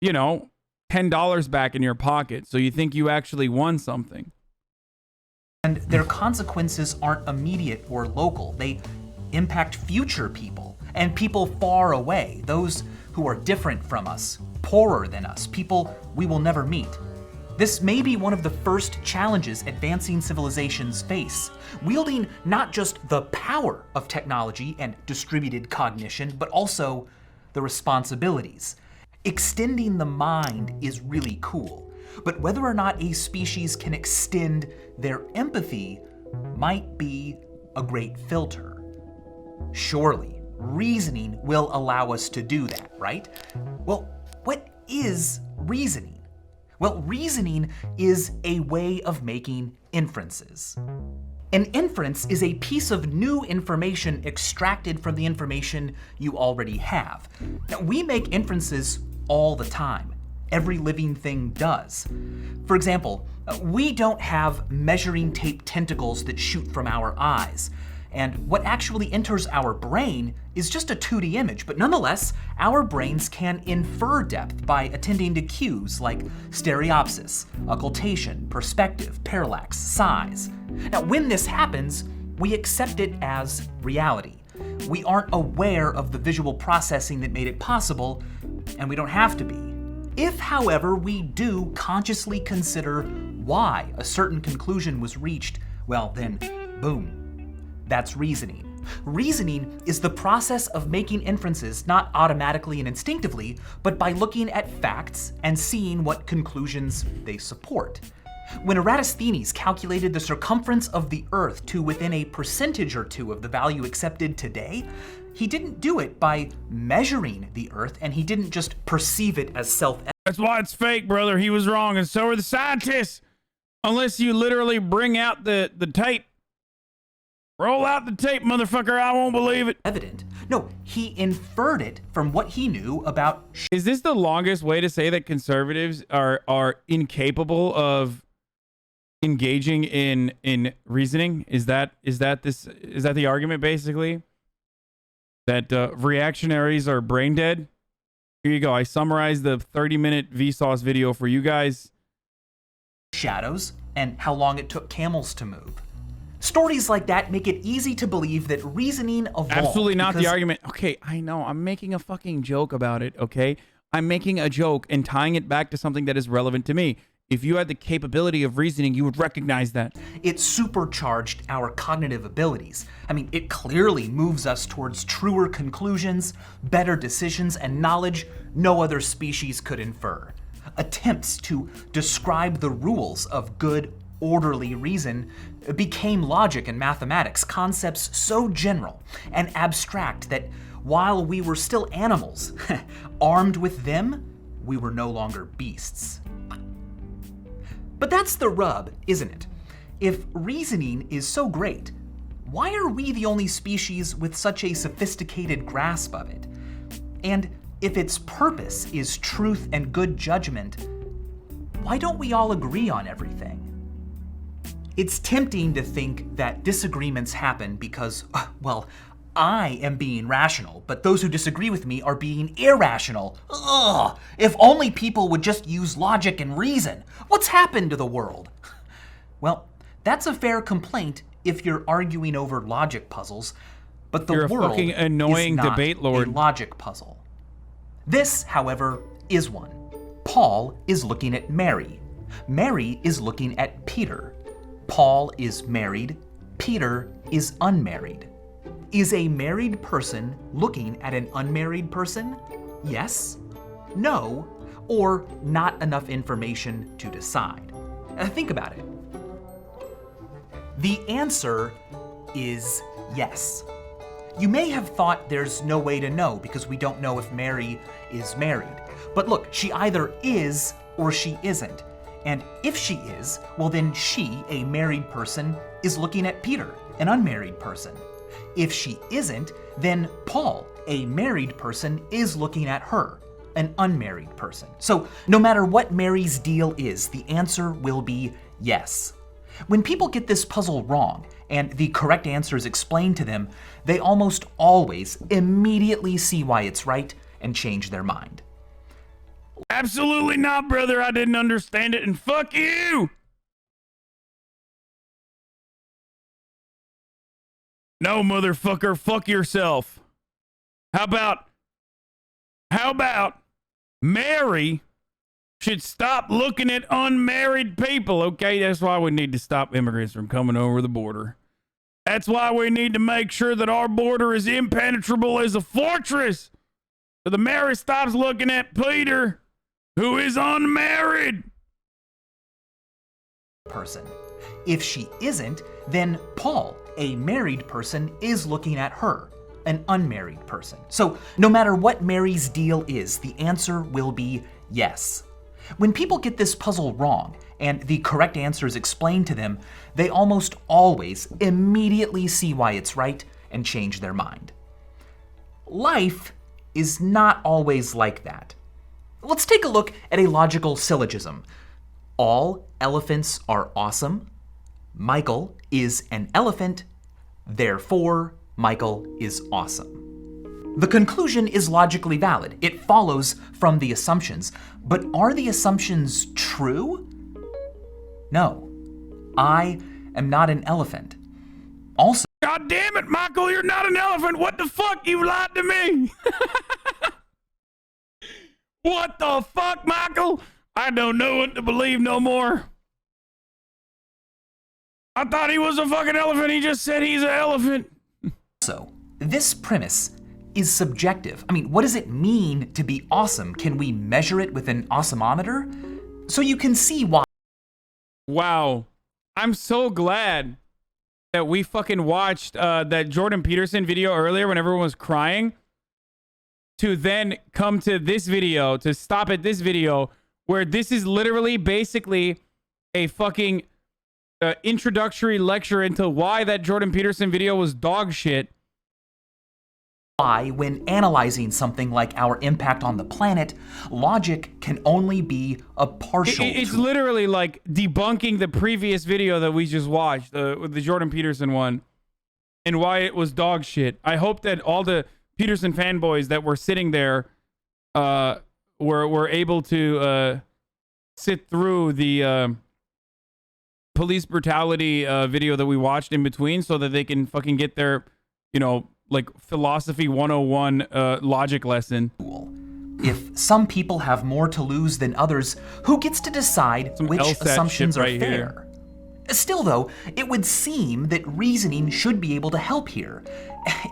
$10 back in your pocket. So you think you actually won something. And their consequences aren't immediate or local. They impact future people and people far away, those who are different from us, poorer than us, people we will never meet. This may be one of the first challenges advancing civilizations face, wielding not just the power of technology and distributed cognition, but also the responsibilities. Extending the mind is really cool, but whether or not a species can extend their empathy might be a great filter. Surely, reasoning will allow us to do that, right? Well, what is reasoning? Well, reasoning is a way of making inferences. An inference is a piece of new information extracted from the information you already have. Now, we make inferences all the time. Every living thing does. For example, we don't have measuring tape tentacles that shoot from our eyes. And what actually enters our brain is just a 2D image, but nonetheless, our brains can infer depth by attending to cues like stereopsis, occultation, perspective, parallax, size. Now, when this happens, we accept it as reality. We aren't aware of the visual processing that made it possible, and we don't have to be. If, however, we do consciously consider why a certain conclusion was reached, well then, boom, that's reasoning. Reasoning is the process of making inferences not automatically and instinctively, but by looking at facts and seeing what conclusions they support. When Eratosthenes calculated the circumference of the Earth to within a percentage or two of the value accepted today, he didn't do it by measuring the Earth, and he didn't just perceive it as self-evident. That's why it's fake, brother. He was wrong, and so are the scientists. Unless you literally bring out the tape. Roll out the tape, motherfucker. I won't believe it. Evident. No, he inferred it from what he knew about. Is this the longest way to say that conservatives are incapable of engaging in reasoning? Is that the argument basically? That reactionaries are brain dead? Here you go. I summarized the 30-minute Vsauce video for you guys. Shadows and how long it took camels to move. Stories like that make it easy to believe that reasoning evolved. Absolutely not the argument. Okay, I know. I'm making a fucking joke about it, okay? I'm making a joke and tying it back to something that is relevant to me. If you had the capability of reasoning, you would recognize that. It supercharged our cognitive abilities. I mean, it clearly moves us towards truer conclusions, better decisions, and knowledge no other species could infer. Attempts to describe the rules of good, orderly reason became logic and mathematics, concepts so general and abstract that while we were still animals, armed with them, we were no longer beasts. But that's the rub, isn't it? If reasoning is so great, why are we the only species with such a sophisticated grasp of it? And if its purpose is truth and good judgment, why don't we all agree on everything? It's tempting to think that disagreements happen because, well, I am being rational, but those who disagree with me are being irrational. Ugh! If only people would just use logic and reason. What's happened to the world? Well, that's a fair complaint if you're arguing over logic puzzles, but the You're world a fucking annoying is not debate lord. a logic puzzle. This, however, is one. Paul is looking at Mary. Mary is looking at Peter. Paul is married. Peter is unmarried. Is a married person looking at an unmarried person? Yes, no, or not enough information to decide? Think about it. The answer is yes. You may have thought there's no way to know because we don't know if Mary is married. But look, she either is or she isn't. And if she is, well then she, a married person, is looking at Peter, an unmarried person. If she isn't, then Paul, a married person, is looking at her, an unmarried person. So no matter what Mary's deal is, the answer will be yes. When people get this puzzle wrong and the correct answer is explained to them, they almost always immediately see why it's right and change their mind. Absolutely not, brother. I didn't understand it, and fuck you! No, motherfucker, fuck yourself. How about Mary should stop looking at unmarried people, okay? That's why we need to stop immigrants from coming over the border. That's why we need to make sure that our border is impenetrable as a fortress. So the Mary stops looking at Peter, who is unmarried. Person. If she isn't, then Paul, a married person, is looking at her, an unmarried person. So no matter what Mary's deal is, the answer will be yes. When people get this puzzle wrong and the correct answer is explained to them, they almost always immediately see why it's right and change their mind. Life is not always like that. Let's take a look at a logical syllogism. All elephants are awesome. Michael is an elephant. Therefore, Michael is awesome. The conclusion is logically valid. It follows from the assumptions. But are the assumptions true? No. I am not an elephant. Also, God damn it, Michael, you're not an elephant. What the fuck? You lied to me. What the fuck, Michael? I don't know what to believe no more. I thought he was a fucking elephant. He just said he's an elephant. So, this premise is subjective. I mean, what does it mean to be awesome? Can we measure it with an awesomeometer? So you can see why. Wow. I'm so glad that we fucking watched that Jordan Peterson video earlier when everyone was crying, to then come to this video, to stop at this video, where this is literally basically a fucking introductory lecture into why that Jordan Peterson video was dog shit. Why, when analyzing something like our impact on the planet, logic can only be a partial It's tool. literally like debunking the previous video that we just watched, the Jordan Peterson one, and why it was dog shit. I hope that all the Peterson fanboys that were sitting there were able to sit through the police brutality video that we watched in between, so that they can fucking get their, you know, like philosophy 101 logic lesson. If some people have more to lose than others, who gets to decide which assumptions are fair? Still though, it would seem that reasoning should be able to help here.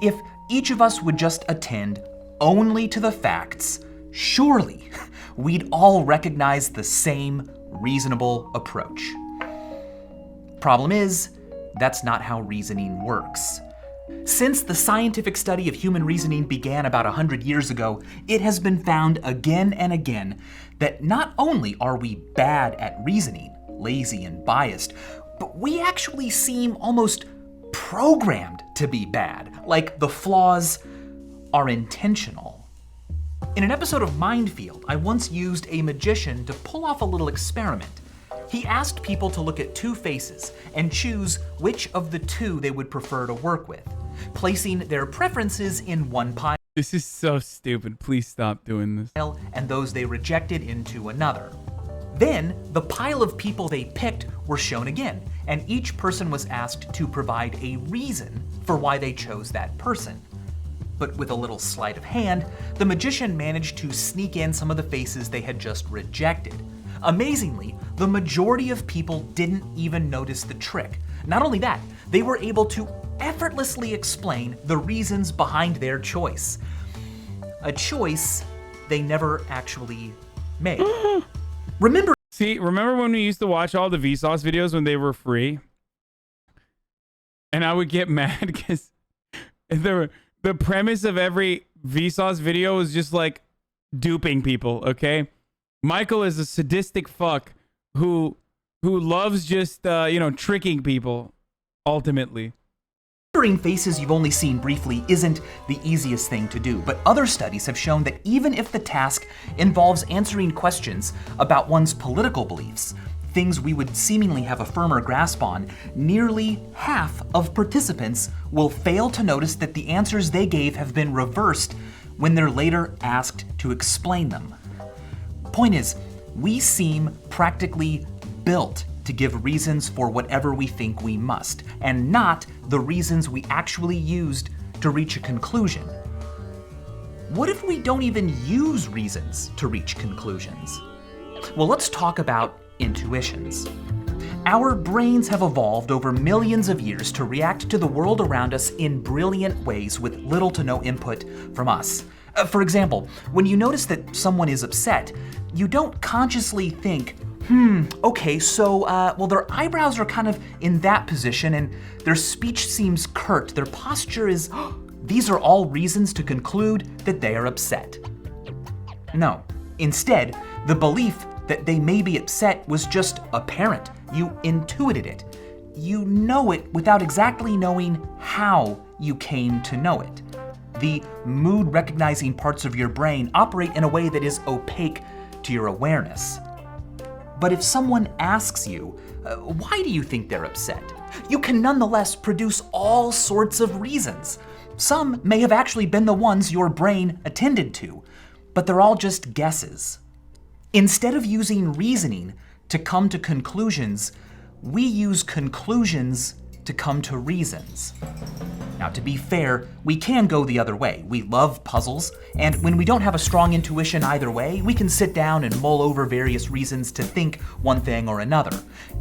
If each of us would just attend only to the facts, surely we'd all recognize the same reasonable approach. Problem is, that's not how reasoning works. Since the scientific study of human reasoning began about 100 years ago, it has been found again and again that not only are we bad at reasoning, lazy and biased, but we actually seem almost programmed to be bad, like the flaws are intentional. In an episode of Mindfield, I once used a magician to pull off a little experiment. He asked people to look at two faces and choose which of the two they would prefer to work with, placing their preferences in one pile. This is so stupid. Please stop doing this. And those they rejected into another. Then, the pile of people they picked were shown again, and each person was asked to provide a reason for why they chose that person. But with a little sleight of hand, the magician managed to sneak in some of the faces they had just rejected. Amazingly, the majority of people didn't even notice the trick. Not only that, they were able to effortlessly explain the reasons behind their choice. A choice they never actually made. Remember when we used to watch all the Vsauce videos when they were free? And I would get mad because the premise of every Vsauce video was just like duping people, okay? Michael is a sadistic fuck who loves just tricking people ultimately. Remembering faces you've only seen briefly isn't the easiest thing to do, but other studies have shown that even if the task involves answering questions about one's political beliefs, things we would seemingly have a firmer grasp on, nearly half of participants will fail to notice that the answers they gave have been reversed when they're later asked to explain them. Point is, we seem practically built to give reasons for whatever we think we must, and not the reasons we actually used to reach a conclusion. What if we don't even use reasons to reach conclusions? Well, let's talk about intuitions. Our brains have evolved over millions of years to react to the world around us in brilliant ways with little to no input from us. For example, when you notice that someone is upset, you don't consciously think, okay, so, their eyebrows are kind of in that position and their speech seems curt, their posture is, these are all reasons to conclude that they are upset. No, instead, the belief that they may be upset was just apparent. You intuited it. You know it without exactly knowing how you came to know it. The mood-recognizing parts of your brain operate in a way that is opaque to your awareness. But if someone asks you, why do you think they're upset? You can nonetheless produce all sorts of reasons. Some may have actually been the ones your brain attended to, but they're all just guesses. Instead of using reasoning to come to conclusions, we use conclusions to come to reasons. Now, to be fair, we can go the other way. We love puzzles, and when we don't have a strong intuition either way, we can sit down and mull over various reasons to think one thing or another.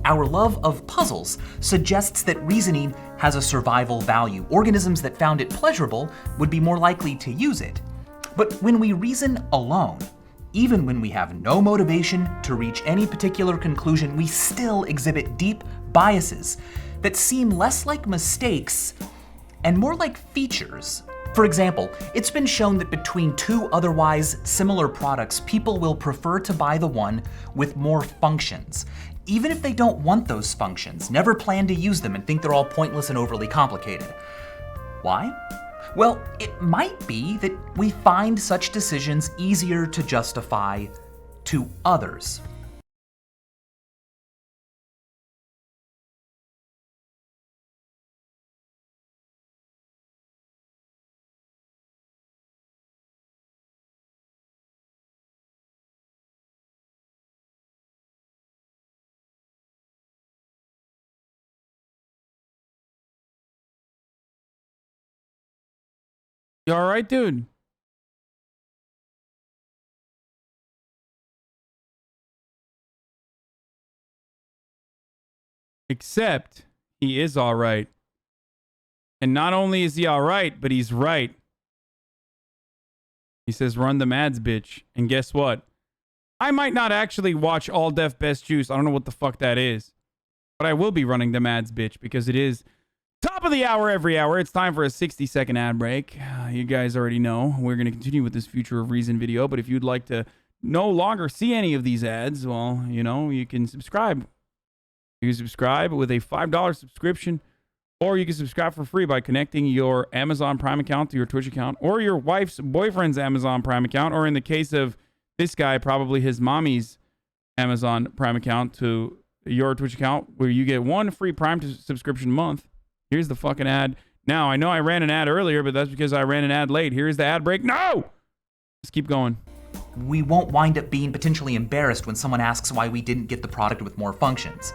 Our love of puzzles suggests that reasoning has a survival value. Organisms that found it pleasurable would be more likely to use it. But when we reason alone, even when we have no motivation to reach any particular conclusion, we still exhibit deep biases that seem less like mistakes and more like features. For example, it's been shown that between two otherwise similar products, people will prefer to buy the one with more functions, even if they don't want those functions, never plan to use them, and think they're all pointless and overly complicated. Why? Well, it might be that we find such decisions easier to justify to others. You all right, dude? Except he is all right. And not only is he all right, but he's right. He says, run the Mads, bitch. And guess what? I might not actually watch All Def Best Juice. I don't know what the fuck that is. But I will be running the Mads, bitch, because it is top of the hour every hour. It's time for a 60-second ad break. You guys already know we're going to continue with this Future of Reason video, but if you'd like to no longer see any of these ads, well, you know, you can subscribe. You can subscribe with a $5 subscription, or you can subscribe for free by connecting your Amazon Prime account to your Twitch account, or your wife's boyfriend's Amazon Prime account, or in the case of this guy, probably his mommy's Amazon Prime account to your Twitch account, where you get one free Prime subscription month. Here's the fucking ad. Now, I know I ran an ad earlier, but that's because I ran an ad late. Here's the ad break. No! Let's keep going. We won't wind up being potentially embarrassed when someone asks why we didn't get the product with more functions.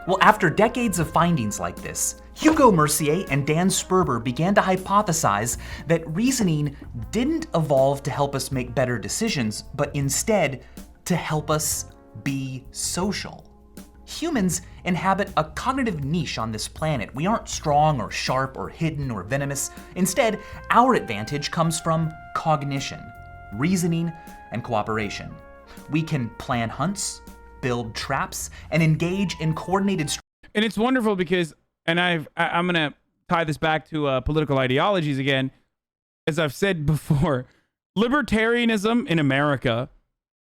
Well, after decades of findings like this, Hugo Mercier and Dan Sperber began to hypothesize that reasoning didn't evolve to help us make better decisions, but instead to help us be social. Humans inhabit a cognitive niche on this planet. We aren't strong or sharp or hidden or venomous. Instead, our advantage comes from cognition, reasoning, and cooperation. We can plan hunts, build traps, and engage in coordinated. And it's wonderful because, and I'm going to tie this back to political ideologies again. As I've said before, libertarianism in America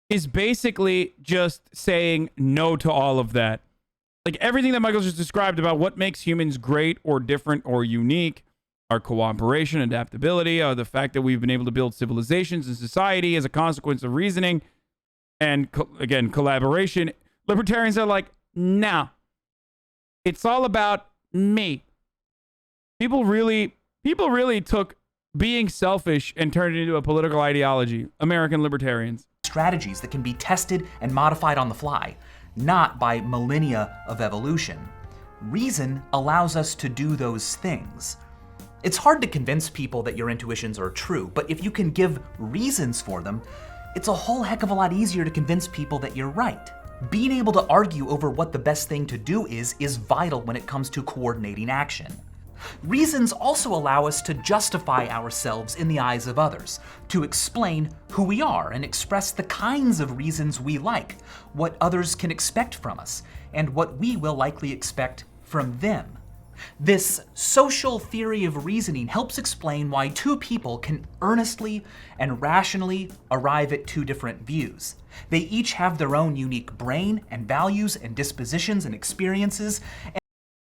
is basically just saying no to all of that. Like everything that Michael just described about what makes humans great or different or unique, our cooperation, adaptability, the fact that we've been able to build civilizations and society as a consequence of reasoning, and again, collaboration. Libertarians are like, nah, it's all about me. People really took being selfish and turned it into a political ideology. American libertarians. Strategies that can be tested and modified on the fly, not by millennia of evolution. Reason allows us to do those things. It's hard to convince people that your intuitions are true, but if you can give reasons for them, it's a whole heck of a lot easier to convince people that you're right. Being able to argue over what the best thing to do is vital when it comes to coordinating action. Reasons also allow us to justify ourselves in the eyes of others, to explain who we are and express the kinds of reasons we like, what others can expect from us, and what we will likely expect from them. This social theory of reasoning helps explain why two people can earnestly and rationally arrive at two different views. They each have their own unique brain and values and dispositions and experiences.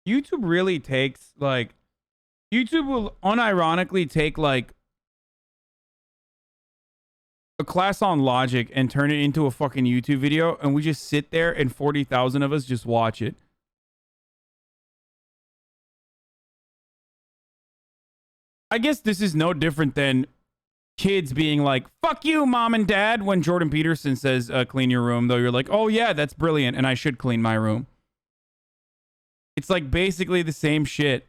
YouTube really takes, like, YouTube will unironically take, like, a class on logic and turn it into a fucking YouTube video, and we just sit there and 40,000 of us just watch it. I guess this is no different than kids being like, fuck you, mom and dad, when Jordan Peterson says, clean your room, though you're like, oh yeah, that's brilliant, and I should clean my room. It's like basically the same shit.